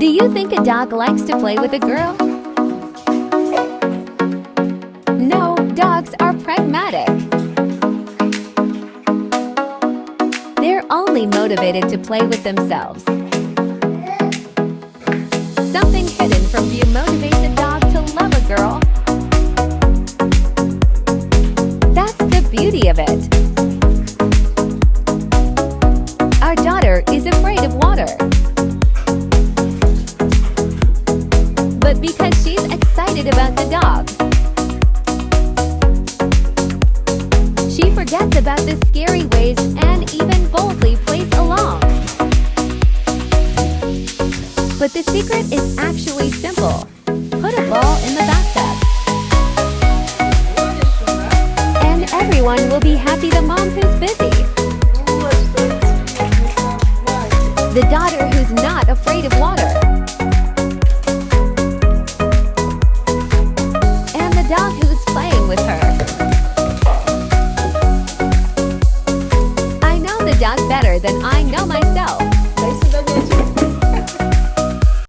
Do you think a dog likes to play with a girl? No, dogs are pragmatic. They're only motivated to play with themselves. Something hidden from view motivates a dog to love a girl. That's the beauty of it. Our daughter is afraid of water. But because she's excited about the dog, she forgets about the scary ways and even boldly plays along. But the secret is actually simple. Put a ball in the bathtub, and everyone will be happy. The mom who's busy, the daughter who's not afraid of water, and the dog who's playing with her. I know the dog better than I know myself.